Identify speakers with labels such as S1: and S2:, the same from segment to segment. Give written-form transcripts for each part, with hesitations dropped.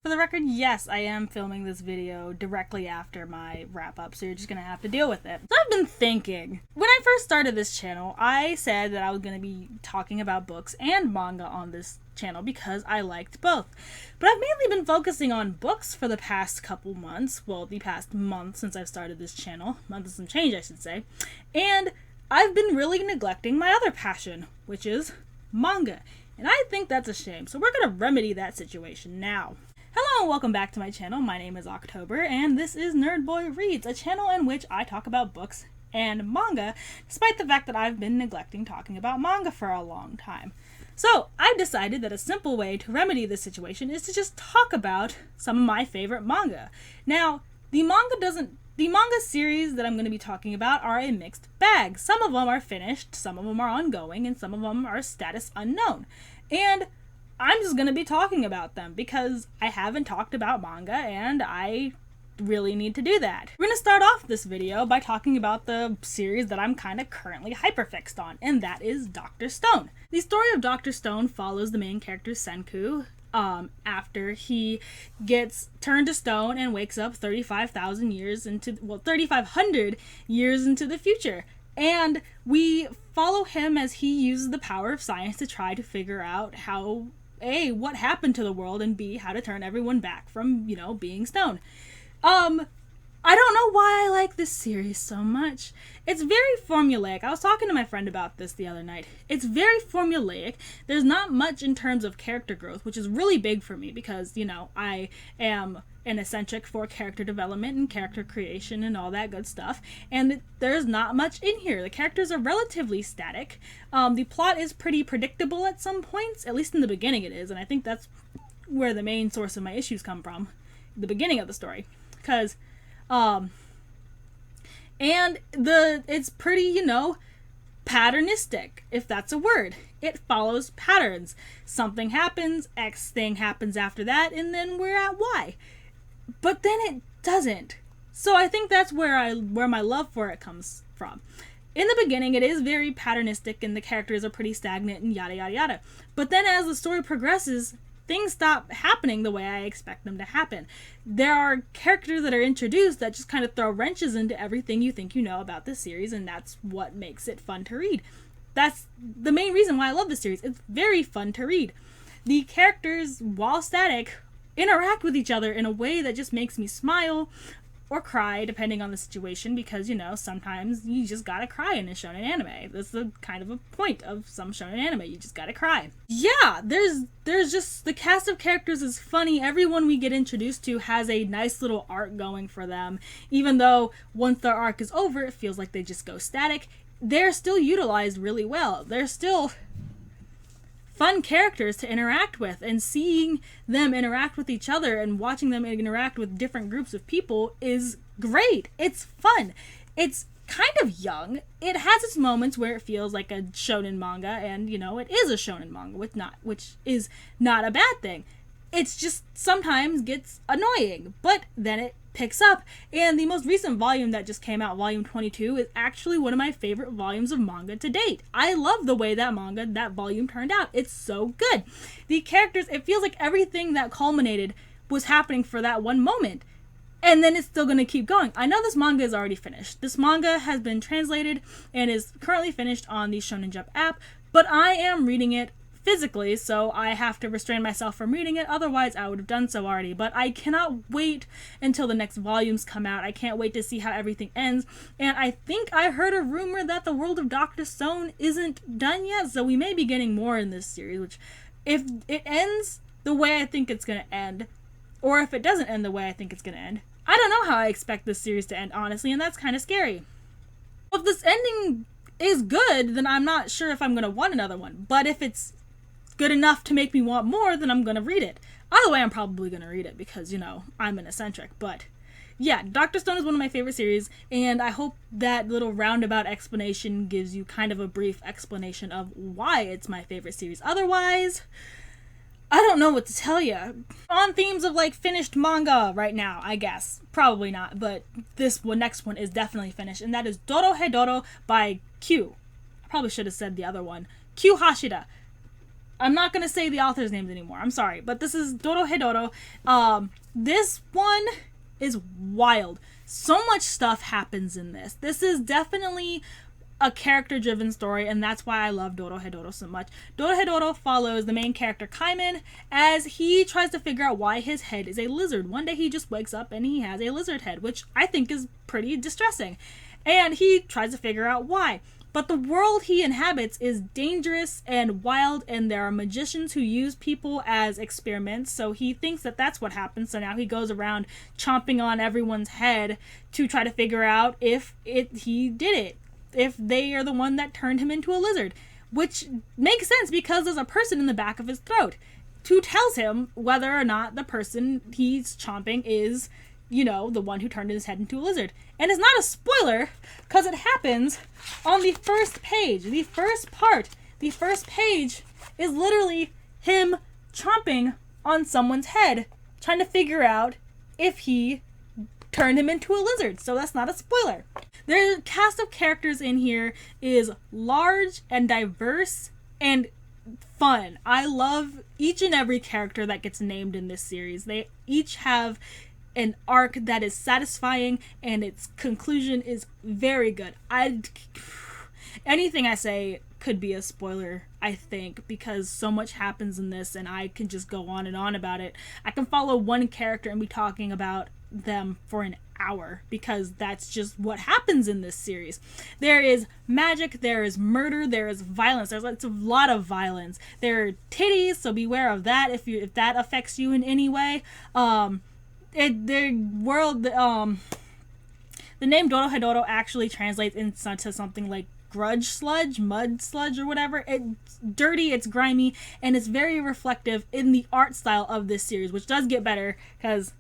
S1: For the record, yes, I am filming this video directly after my wrap-up, so you're just gonna have to deal with it. So I've been thinking. When I first started this channel, I said that I was gonna be talking about books and manga on this channel because I liked both. But I've mainly been focusing on books for the past couple months, well, the past month since I've started this channel, month and some change I should say, and I've been really neglecting my other passion, which is manga. And I think that's a shame, so we're gonna remedy that situation now. Hello and welcome back to my channel. My name is October and this is Nerd Boy Reads, a channel in which I talk about books and manga, despite the fact that I've been neglecting talking about manga for a long time. So I've decided that a simple way to remedy this situation is to just talk about some of my favorite manga. Now, the manga series that I'm going to be talking about are a mixed bag. Some of them are finished, some of them are ongoing, and some of them are status unknown. And I'm just going to be talking about them because I haven't talked about manga and I really need to do that. We're going to start off this video by talking about the series that I'm kind of currently hyperfixed on, and that is Dr. Stone. The story of Dr. Stone follows the main character Senku after he gets turned to stone and wakes up 3,500 years into the future. And we follow him as he uses the power of science to try to figure out how A, what happened to the world, and B, how to turn everyone back from, being stone. I don't know why I like this series so much. It's very formulaic. I was talking to my friend about this the other night. It's very formulaic. There's not much in terms of character growth, which is really big for me because, I am an eccentric for character development and character creation and all that good stuff. And there's not much in here. The characters are relatively static. The plot is pretty predictable at some points, at least in the beginning it is. And I think that's where the main source of my issues come from, the beginning of the story. Because, it's pretty, patternistic, if that's a word. It follows patterns. Something happens, X thing happens after that, and then we're at Y. But then it doesn't. So I think that's where my love for it comes from. In the beginning, it is very patternistic, and the characters are pretty stagnant, and yada yada yada. But then as the story progresses, things stop happening the way I expect them to happen. There are characters that are introduced that just kind of throw wrenches into everything you think you know about this series, and that's what makes it fun to read. That's the main reason why I love this series. It's very fun to read. The characters, while static, interact with each other in a way that just makes me smile or cry, depending on the situation, because, sometimes you just gotta cry in a shonen anime. That's the kind of a point of some shonen anime. You just gotta cry. Yeah, there's just, the cast of characters is funny. Everyone we get introduced to has a nice little arc going for them. Even though once their arc is over, it feels like they just go static. They're still utilized really well. They're still fun characters to interact with, and seeing them interact with each other and watching them interact with different groups of people is great. It's fun. It's kind of young. It has its moments where it feels like a shonen manga, and it is a shonen manga, which is not a bad thing. It's just sometimes gets annoying, but then it picks up. And the most recent volume that just came out, volume 22, is actually one of my favorite volumes of manga to date. I love the way that volume turned out. It's so good. The characters, it feels like everything that culminated was happening for that one moment. And then it's still going to keep going. I know this manga is already finished. This manga has been translated and is currently finished on the Shonen Jump app, but I am reading it physically, so I have to restrain myself from reading it, otherwise I would have done so already. But I cannot wait until the next volumes come out. I can't wait to see how everything ends, and I think I heard a rumor that the world of Dr. Stone isn't done yet, so we may be getting more in this series, which, if it ends the way I think it's going to end, or if it doesn't end the way I think it's going to end, I don't know how I expect this series to end, honestly, and that's kind of scary. If this ending is good, then I'm not sure if I'm going to want another one, but if it's good enough to make me want more, then I'm gonna read it. Either way, I'm probably gonna read it because, I'm an eccentric. But yeah, Dr. Stone is one of my favorite series, and I hope that little roundabout explanation gives you kind of a brief explanation of why it's my favorite series. Otherwise, I don't know what to tell you. On themes of finished manga right now, I guess. Probably not, but this next one is definitely finished, and that is Dojodoro by Q. I probably should have said the other one. Q Hashida. I'm not going to say the author's names anymore. I'm sorry. But this is Dojodoro. This one is wild. So much stuff happens in this. This is definitely a character-driven story, and that's why I love Dojodoro so much. Dojodoro follows the main character, Kaiman, as he tries to figure out why his head is a lizard. One day he just wakes up and he has a lizard head, which I think is pretty distressing. And he tries to figure out why. But the world he inhabits is dangerous and wild, and there are magicians who use people as experiments, so he thinks that that's what happens. So now he goes around chomping on everyone's head to try to figure out if he did it, if they are the one that turned him into a lizard, which makes sense because there's a person in the back of his throat who tells him whether or not the person he's chomping is, you know, the one who turned his head into a lizard. And it's not a spoiler, because it happens on the first page. The first part, the first page, is literally him chomping on someone's head, trying to figure out if he turned him into a lizard. So that's not a spoiler. The cast of characters in here is large and diverse and fun. I love each and every character that gets named in this series. They each have an arc that is satisfying, and its conclusion is very good. Anything I say could be a spoiler, I think, because so much happens in this, and I can just go on and on about it. I can follow one character and be talking about them for an hour, because that's just what happens in this series. There is magic, there is murder, there is violence. It's a lot of violence. There are titties, so beware of that if that affects you in any way. The name Dojodoro actually translates into something like grudge sludge, mud sludge, or whatever. It's dirty, it's grimy, and it's very reflective in the art style of this series, which does get better, because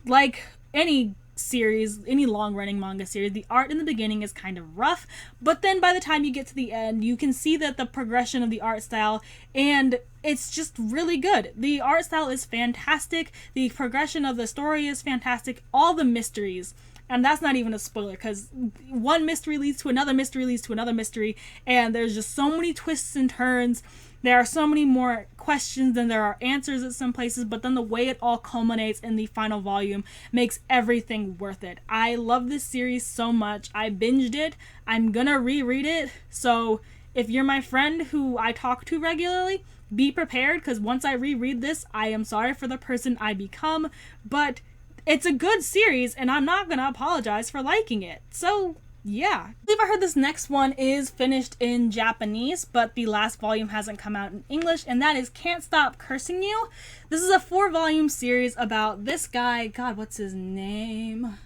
S1: like any series, any long-running manga series, the art in the beginning is kind of rough, but then by the time you get to the end, you can see that the progression of the art style, and it's just really good. The art style is fantastic, the progression of the story is fantastic, all the mysteries, and that's not even a spoiler, because one mystery leads to another mystery leads to another mystery, and there's just so many twists and turns. There are so many more questions than there are answers at some places, but then the way it all culminates in the final volume makes everything worth it. I love this series so much. I binged it. I'm gonna reread it. So if you're my friend who I talk to regularly, be prepared, because once I reread this, I am sorry for the person I become, but it's a good series, and I'm not gonna apologize for liking it. So yeah. I believe I heard this next one is finished in Japanese, but the last volume hasn't come out in English, and that is Can't Stop Cursing You. This is a 4-volume series about this guy. God, what's his name?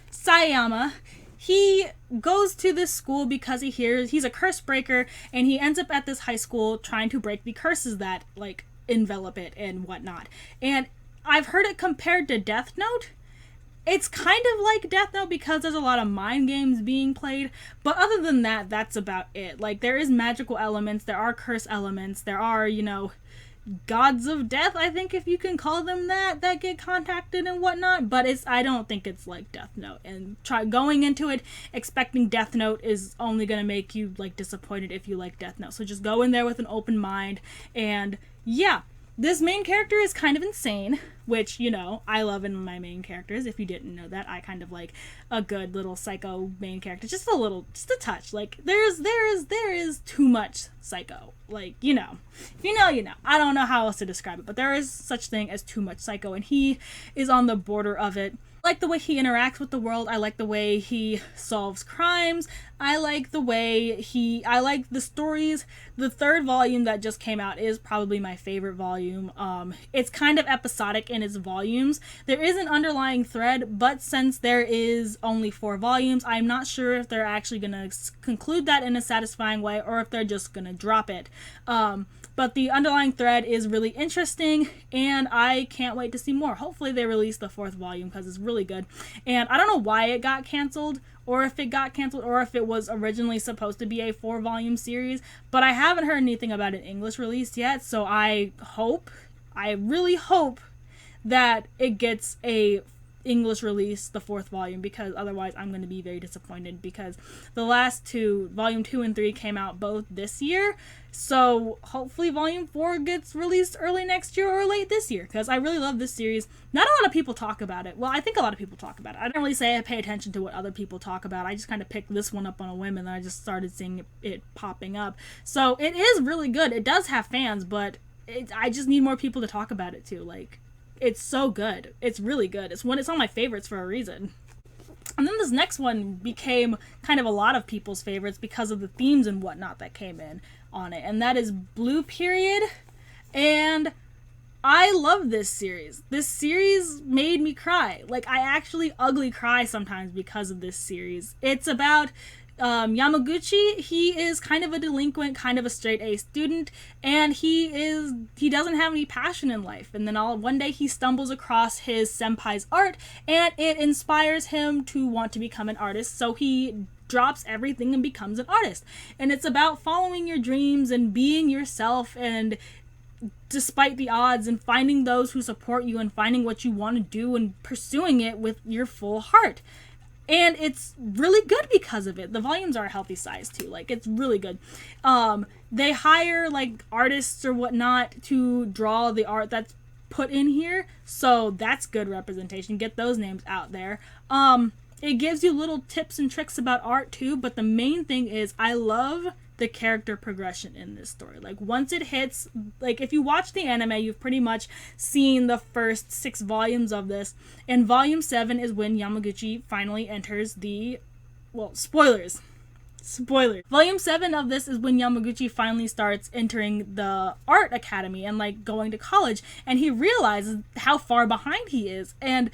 S1: Sayama. He goes to this school because he hears he's a curse breaker, and he ends up at this high school trying to break the curses that, like, envelop it and whatnot. And I've heard it compared to Death Note. It's kind of like Death Note because there's a lot of mind games being played, but other than that, that's about it. Like, there is magical elements, there are curse elements, there are, you know, gods of death, I think, if you can call them that get contacted and whatnot, but I don't think it's like Death Note, and going into it expecting Death Note is only gonna make you, like, disappointed if you like Death Note. So just go in there with an open mind, and yeah. This main character is kind of insane, which, you know, I love in my main characters. If you didn't know that, I kind of like a good little psycho main character. Just a touch. Like, there is too much psycho. Like, you know. If you know, you know. I don't know how else to describe it, but there is such thing as too much psycho, and he is on the border of it. I like the way he interacts with the world. I like the way he solves crimes. I like the stories. The 3rd volume that just came out is probably my favorite volume. It's kind of episodic in its volumes. There is an underlying thread, but since there is only 4 volumes, I'm not sure if they're actually going to conclude that in a satisfying way or if they're just going to drop it. But the underlying thread is really interesting, and I can't wait to see more. Hopefully they release the 4th volume, because it's really good. And I don't know why it got canceled, or if it was originally supposed to be a 4-volume series, but I haven't heard anything about an English release yet, so I really hope that it gets a English release the 4th volume, because otherwise I'm going to be very disappointed, because the last two, volume 2 and 3, came out both this year. So hopefully volume 4 gets released early next year or late this year, because I really love this series. Not a lot of people talk about it. Well, I think a lot of people talk about it. I don't really say I pay attention to what other people talk about. I just kind of picked this one up on a whim, and then I just started seeing it popping up. So it is really good. It does have fans, but I just need more people to talk about it too. Like, it's so good. It's really good. It's on my favorites for a reason. And then this next one became kind of a lot of people's favorites because of the themes and whatnot that came in on it. And that is Blue Period. And I love this series. This series made me cry. Like, I actually ugly cry sometimes because of this series. It's about Yamaguchi. He is kind of a delinquent, kind of a straight A student, and he doesn't have any passion in life. And then one day he stumbles across his senpai's art, and it inspires him to want to become an artist. So he drops everything and becomes an artist. And it's about following your dreams and being yourself, and despite the odds, and finding those who support you, and finding what you want to do and pursuing it with your full heart. And it's really good because of it. The volumes are a healthy size too. Like, it's really good. They hire like artists or whatnot to draw the art that's put in here, so that's good representation. Get those names out there. It gives you little tips and tricks about art too, but the main thing is I love the character progression in this story. Like, once it hits, like, if you watch the anime, you've pretty much seen the first 6 volumes of this, and volume 7 is when Yamaguchi finally enters spoilers. Volume 7 of this is when Yamaguchi finally starts entering the art academy and, like, going to college, and he realizes how far behind he is, and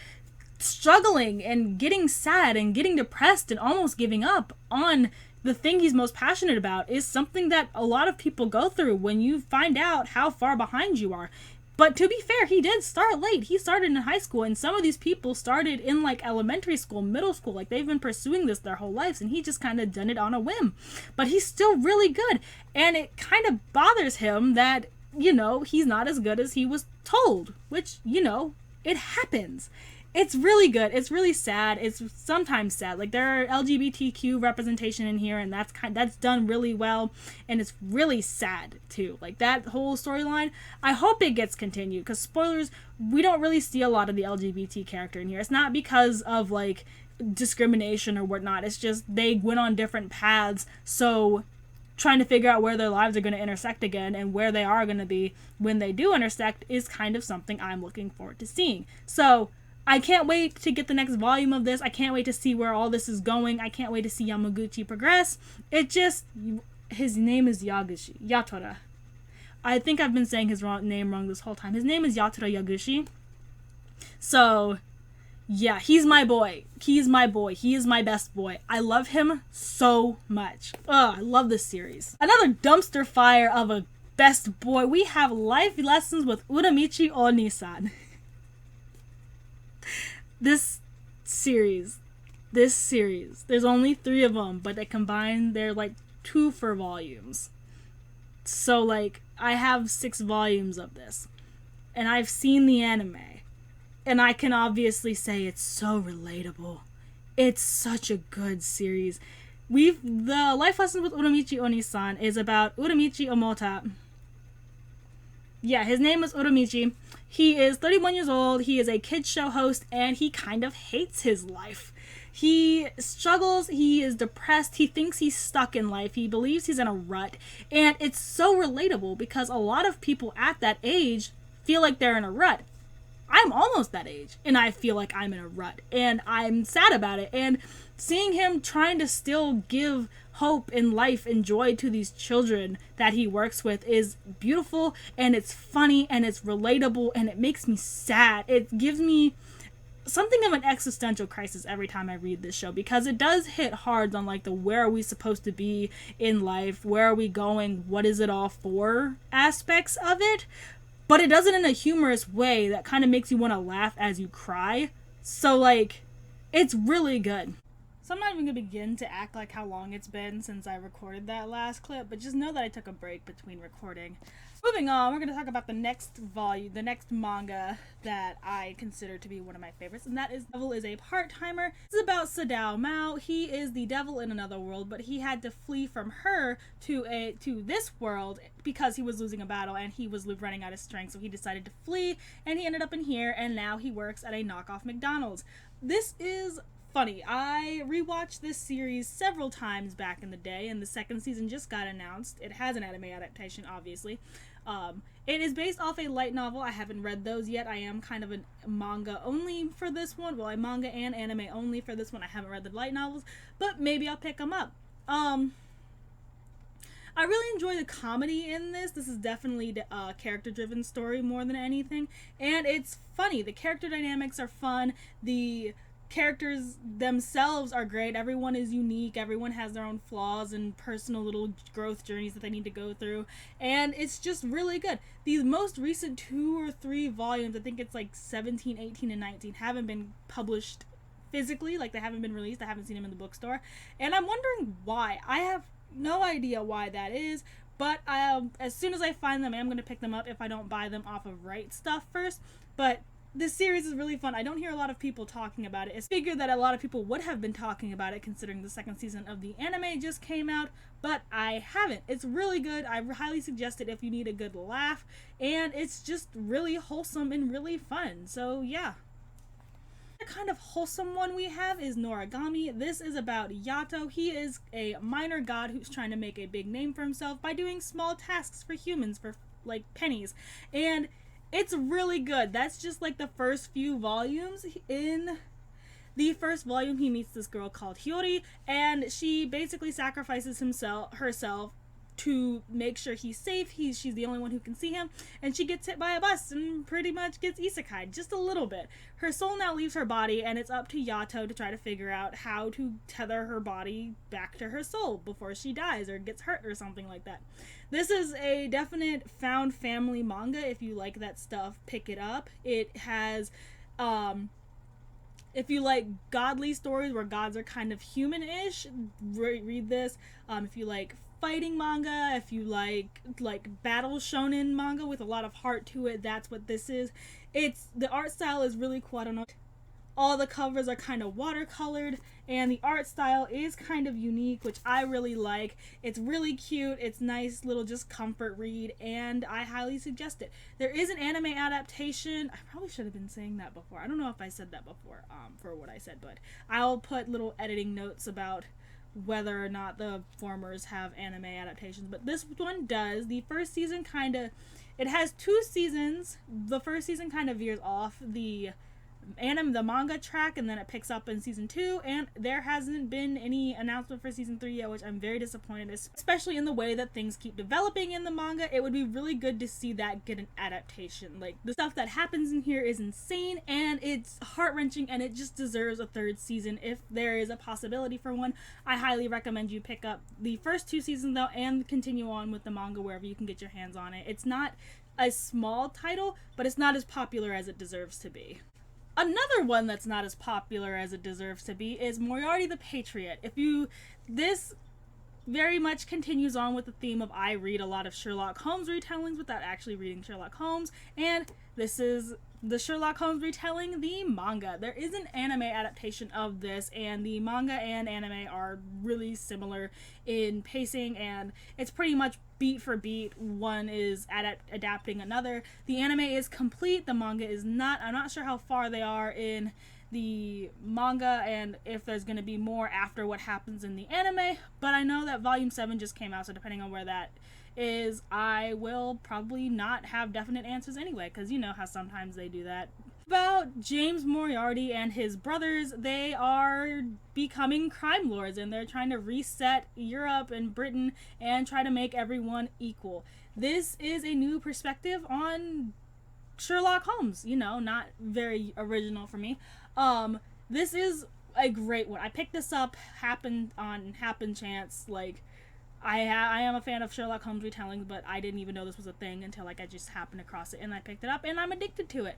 S1: struggling and getting sad and getting depressed and almost giving up on the thing he's most passionate about is something that a lot of people go through when you find out how far behind you are. But to be fair, he did start late. He started in high school, and some of these people started in like elementary school, middle school. Like, they've been pursuing this their whole lives, and he just kind of done it on a whim. But he's still really good, and it kind of bothers him that, he's not as good as he was told, which, it happens. It's really good. It's really sad. It's sometimes sad. Like, there are LGBTQ representation in here, and that's done really well, and it's really sad too. Like, that whole storyline, I hope it gets continued, because spoilers, we don't really see a lot of the LGBT character in here. It's not because of like discrimination or whatnot. It's just they went on different paths, so trying to figure out where their lives are going to intersect again and where they are going to be when they do intersect is kind of something I'm looking forward to seeing. So I can't wait to get the next volume of this. I can't wait to see where all this is going. I can't wait to see Yamaguchi progress. His name is Yatora. I think I've been saying his name wrong this whole time. His name is Yatora Yaguchi. So, yeah, he's my boy. He is my best boy. I love him so much. I love this series. Another dumpster fire of a best boy. We have Life Lessons with Uramichi Oni-san. This series, there's only 3 of them, but they combine, they're like 2 for volumes. So, like, I have 6 volumes of this, and I've seen the anime, and I can obviously say it's so relatable. It's such a good series. The Life Lessons with Uramichi Oni-san is about Uramichi Omota. Yeah, his name is Uramichi. He is 31 years old, he is a kids show host, and he kind of hates his life. He struggles, he is depressed, he thinks he's stuck in life, he believes he's in a rut, and it's so relatable because a lot of people at that age feel like they're in a rut. I'm almost that age, and I feel like I'm in a rut, and I'm sad about it, and seeing him trying to still give hope in life and joy to these children that he works with is beautiful, and it's funny, and it's relatable, and it makes me sad. It gives me something of an existential crisis every time I read this show, because it does hit hard on like the where are we supposed to be in life, where are we going, what is it all for aspects of it, but it does it in a humorous way that kind of makes you want to laugh as you cry. So like, it's really good. So I'm not even going to begin to act like how long it's been since I recorded that last clip, but just know that I took a break between recording. Moving on, we're going to talk about the next volume, the next manga that I consider to be one of my favorites, and that is Devil is a Part-Timer. This is about Sadao Mao. He is the devil in another world, but he had to flee from her to this world because he was losing a battle and he was running out of strength, so he decided to flee, and he ended up in here, and now he works at a knockoff McDonald's. This is funny. I rewatched this series several times back in the day, and the second season just got announced. It has an anime adaptation, obviously. It is based off a light novel. I haven't read those yet. I am kind of a manga only for this one. Well, I'm manga and anime only for this one. I haven't read the light novels, but maybe I'll pick them up. I really enjoy the comedy in this. This is definitely a character-driven story more than anything, and it's funny. The character dynamics are fun. The characters themselves are great. Everyone is unique. Everyone has their own flaws and personal little growth journeys that they need to go through, and it's just really good. These most recent 2 or 3 volumes, I think it's like 17, 18, and 19, haven't been published physically. Like, they haven't been released. I haven't seen them in the bookstore, and I'm wondering why. I have no idea why that is, but as soon as I find them, I'm going to pick them up if I don't buy them off of Right Stuff first. But this series is really fun. I don't hear a lot of people talking about it. It's figured that a lot of people would have been talking about it considering the second season of the anime just came out, but I haven't. It's really good. I highly suggest it if you need a good laugh, and it's just really wholesome and really fun. So yeah. The kind of wholesome one we have is Noragami. This is about Yato. He is a minor god who's trying to make a big name for himself by doing small tasks for humans for like pennies, and it's really good. That's just like the first few volumes. In the first volume, he meets this girl called Hiyori, and she basically sacrifices herself to make sure he's safe. She's the only one who can see him, and she gets hit by a bus and pretty much gets isekai'd just a little bit. Her soul now leaves her body, and it's up to Yato to try to figure out how to tether her body back to her soul before she dies or gets hurt or something like that. This is a definite found family manga. If you like that stuff, pick it up. It has if you like godly stories where gods are kind of human-ish, read this. If you like fighting manga, if you like battle shonen manga with a lot of heart to it, that's what this is. The art style is really cool. I don't know. All the covers are kind of watercolored, and the art style is kind of unique, which I really like. It's really cute. It's nice little just comfort read, and I highly suggest it. There is an anime adaptation. I probably should have been saying that before. I don't know if I said that before for what I said, but I'll put little editing notes about whether or not the formers have anime adaptations, but this one does. The first season it has 2 seasons. The first season kind of veers off the manga track, and then it picks up in season 2, and there hasn't been any announcement for season 3 yet, which I'm very disappointed, especially in the way that things keep developing in the manga. It would be really good to see that get an adaptation. Like, the stuff that happens in here is insane, and it's heart-wrenching, and it just deserves a 3rd season if there is a possibility for one. I highly recommend you pick up the first 2 seasons though, and continue on with the manga wherever you can get your hands on it. It's not a small title, but it's not as popular as it deserves to be. Another one that's not as popular as it deserves to be is Moriarty the Patriot. This very much continues on with the theme of I read a lot of Sherlock Holmes retellings without actually reading Sherlock Holmes, and this is the Sherlock Holmes retelling, the manga. There is an anime adaptation of this, and the manga and anime are really similar in pacing, and it's pretty much beat for beat. One is adapting another. The anime is complete, the manga is not. I'm not sure how far they are in the manga and if there's going to be more after what happens in the anime, but I know that volume 7 just came out, so depending on where that is, I will probably not have definite answers anyway, because you know how sometimes they do that. About James Moriarty and his brothers, they are becoming crime lords, and they're trying to reset Europe and Britain and try to make everyone equal. This is a new perspective on Sherlock Holmes, not very original for me. This is a great one. I picked this up happen chance. Like, I am a fan of Sherlock Holmes retellings, but I didn't even know this was a thing until I just happened across it, and I picked it up, and I'm addicted to it.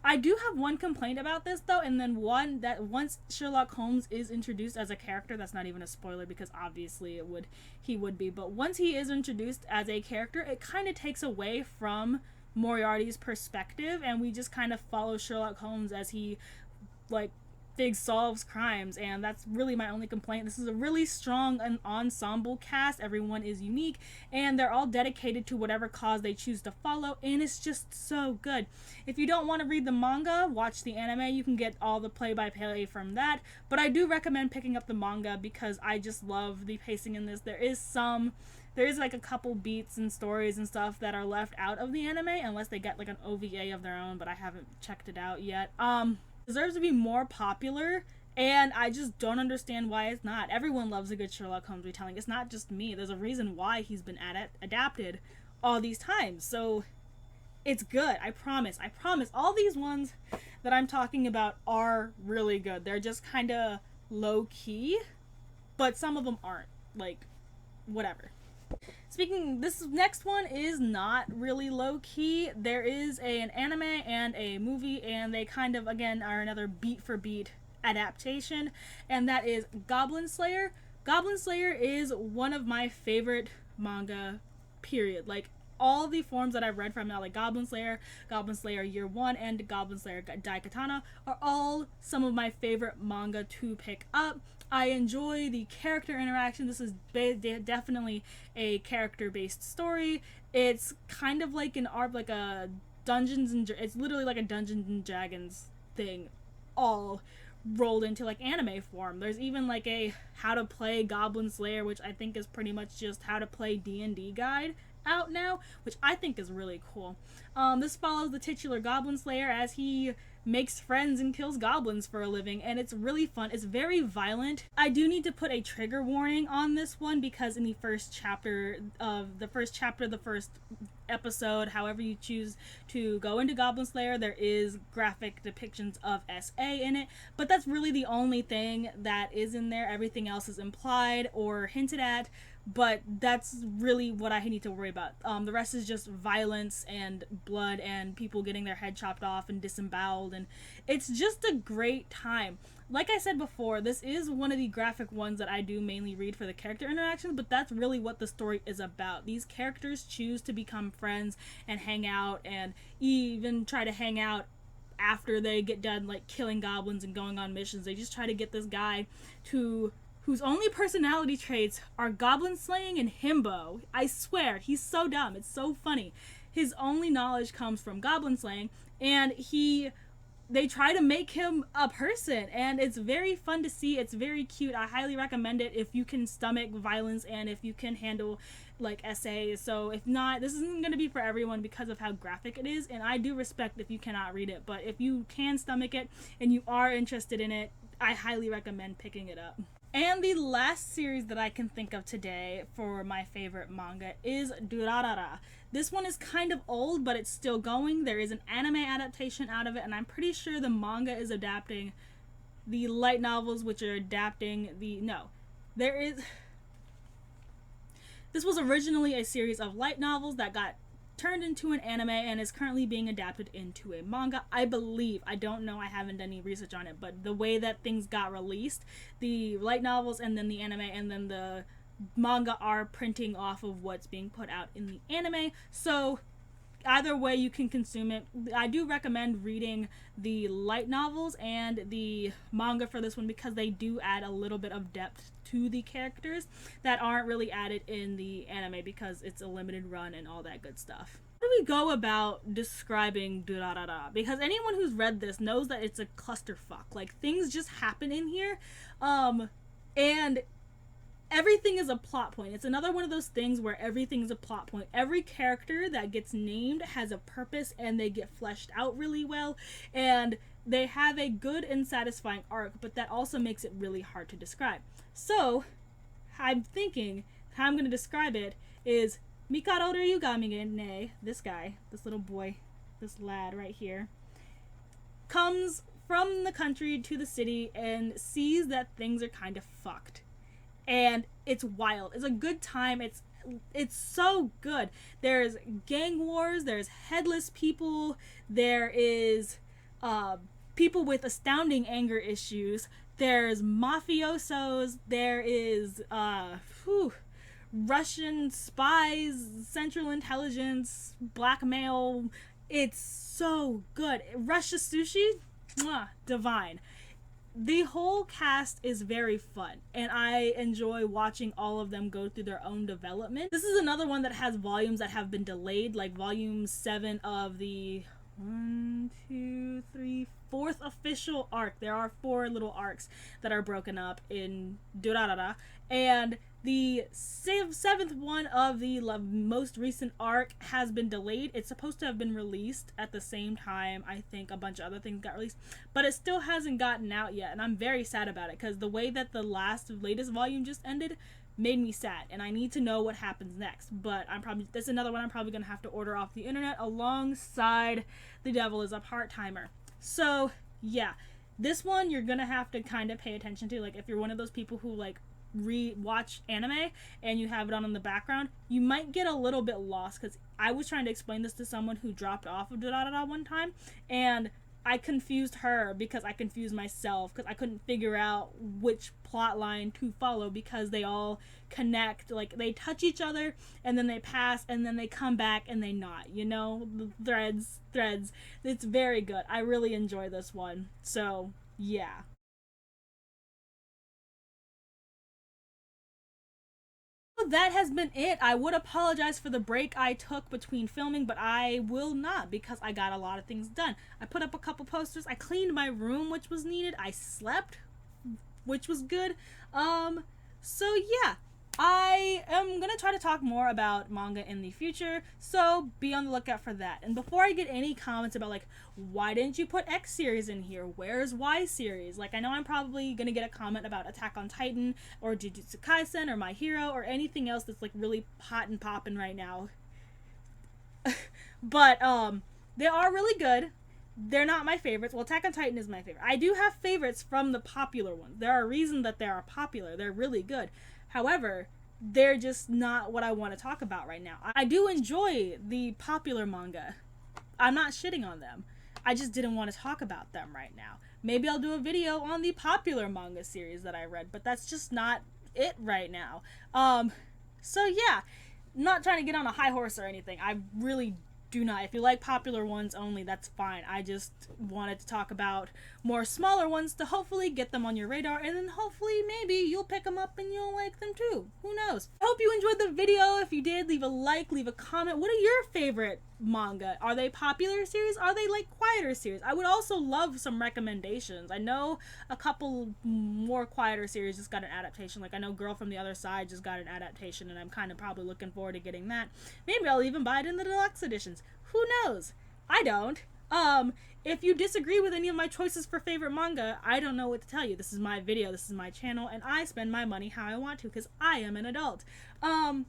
S1: I do have one complaint about this though, and then one that once Sherlock Holmes is introduced as a character, that's not even a spoiler because obviously he would be, but once he is introduced as a character, it kind of takes away from Moriarty's perspective, and we just kind of follow Sherlock Holmes as he like solves crimes, and that's really my only complaint. This is a really strong ensemble cast. Everyone is unique, and they're all dedicated to whatever cause they choose to follow, and it's just so good. If you don't want to read the manga, watch the anime. You can get all the play-by-play from that, but I do recommend picking up the manga because I just love the pacing in this. There is like a couple beats and stories and stuff that are left out of the anime unless they get like an OVA of their own, but I haven't checked it out yet. Deserves to be more popular, and I just don't understand why it's not. Everyone loves a good Sherlock Holmes retelling. It's not just me. There's a reason why he's been adapted all these times. So it's good. I promise. All these ones that I'm talking about are really good. They're just kind of low key, but some of them aren't. Like, whatever. This next one is not really low-key. There is an anime and a movie, and they kind of, again, are another beat-for-beat adaptation, and that is Goblin Slayer. Goblin Slayer is one of my favorite manga, period. Like, all the forms that I've read from now, like Goblin Slayer Year 1, and Goblin Slayer Daikatana, are all some of my favorite manga to pick up. I enjoy the character interaction. This is definitely a character-based story. It's kind of like like a it's literally like a Dungeons and Dragons thing, all rolled into like anime form. There's even like a how to play Goblin Slayer, which I think is pretty much just how to play D&D guide out now, which I think is really cool. This follows the titular Goblin Slayer as he makes friends and kills goblins for a living, and it's really fun. It's very violent. I do need to put a trigger warning on this one because in the first episode, however you choose to go into Goblin Slayer, there is graphic depictions of SA in it, but that's really the only thing that is in there. Everything else is implied or hinted at, but that's really what I need to worry about. The rest is just violence and blood and people getting their head chopped off and disemboweled, and it's just a great time. Like I said before, this is one of the graphic ones that I do mainly read for the character interactions, but that's really what the story is about. These characters choose to become friends and hang out, and even try to hang out after they get done like killing goblins and going on missions. They just try to get this guy whose only personality traits are goblin slaying and himbo. I swear, he's so dumb. It's so funny. His only knowledge comes from goblin slaying, and they try to make him a person, and it's very fun to see. It's very cute. I highly recommend it if you can stomach violence and if you can handle like essays. So if not, this isn't going to be for everyone because of how graphic it is, and I do respect if you cannot read it, but if you can stomach it and you are interested in it, I highly recommend picking it up. And the last series that I can think of today for my favorite manga is Durarara. This one is kind of old, but it's still going. There is an anime adaptation out of it, and I'm pretty sure the manga is adapting the light novels, which are adapting this was originally a series of light novels that got turned into an anime and is currently being adapted into a manga, I believe. I don't know, I haven't done any research on it, but the way that things got released, the light novels and then the anime and then the manga are printing off of what's being put out in the anime, so either way you can consume it. I do recommend reading the light novels and the manga for this one because they do add a little bit of depth to the characters that aren't really added in the anime because it's a limited run and all that good stuff. How do we go about describing Durarara? Because anyone who's read this knows that it's a clusterfuck. Like, things just happen in here, and everything is a plot point. It's another one of those things where everything is a plot point. Every character that gets named has a purpose and they get fleshed out really well, and they have a good and satisfying arc, but that also makes it really hard to describe. So, I'm thinking how I'm going to describe it is Mikado Ryugami, this guy, this little boy, this lad right here, comes from the country to the city and sees that things are kind of fucked. And it's wild. It's a good time. It's so good. There's gang wars, there's headless people, there is people with astounding anger issues. There's mafiosos. There is Russian spies, Central Intelligence, blackmail. It's so good. Russia sushi, mwah, divine. The whole cast is very fun, and I enjoy watching all of them go through their own development. This is another one that has volumes that have been delayed, like volume 7 of the 4th official arc. There are 4 little arcs that are broken up in Durarara, and the 7th one of the most recent arc has been delayed. It's supposed to have been released at the same time. I think a bunch of other things got released, but it still hasn't gotten out yet, and I'm very sad about it because the way that the latest volume just ended made me sad, and I need to know what happens next. But that's another one I'm probably gonna have to order off the internet alongside The Devil Is a Part-Timer. So yeah, this one you're gonna have to kind of pay attention to. Like, if you're one of those people who like watch anime and you have it on in the background, you might get a little bit lost, because I was trying to explain this to someone who dropped off of Durarara one time, and I confused her because I confused myself, because I couldn't figure out which plot line to follow, because they all connect. Like, they touch each other and then they pass and then they come back and they not, you know, threads. It's very good. I really enjoy this one. So yeah. That has been it. I would apologize for the break I took between filming, but I will not, because I got a lot of things done. I put up a couple posters. I cleaned my room, which was needed. I slept, which was good. So yeah, I am gonna try to talk more about manga in the future, so be on the lookout for that. And before I get any comments about like, why didn't you put X series in here, where's Y series, like, I know I'm probably gonna get a comment about Attack on Titan or Jujutsu Kaisen or My Hero or anything else that's like really hot and popping right now. But they are really good. They're not my favorites. Well, Attack on Titan is my favorite. I do have favorites from the popular ones. There are reasons that they are popular. They're really good. However, they're just not what I want to talk about right now. I do enjoy the popular manga. I'm not shitting on them. I just didn't want to talk about them right now. Maybe I'll do a video on the popular manga series that I read, but that's just not it right now. So yeah, not trying to get on a high horse or anything. I really do not. If you like popular ones only, that's fine. I just wanted to talk about more smaller ones to hopefully get them on your radar, and then hopefully maybe you'll pick them up and you'll like them too. Who knows? I hope you enjoyed the video. If you did, leave a like, leave a comment. What are your favorite manga? Are they popular series? Are they like quieter series? I would also love some recommendations. I know a couple more quieter series just got an adaptation. Like, I know Girl from the Other Side just got an adaptation, and I'm kind of probably looking forward to getting that. Maybe I'll even buy it in the deluxe editions. Who knows? I don't. If you disagree with any of my choices for favorite manga, I don't know what to tell you. This is my video, this is my channel, and I spend my money how I want to, because I am an adult. That's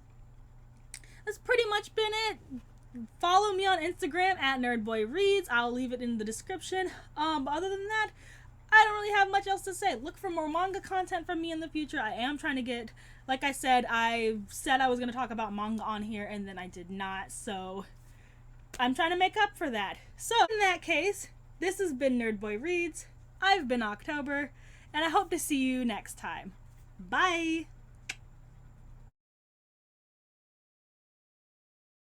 S1: pretty much been it. Follow me on Instagram at NerdBoyReads. I'll leave it in the description. But other than that, I don't really have much else to say. Look for more manga content from me in the future. I am trying to get, like I said I was going to talk about manga on here, and then I did not, so I'm trying to make up for that. So in that case, this has been NerdBoyReads. I've been October, and I hope to see you next time. Bye!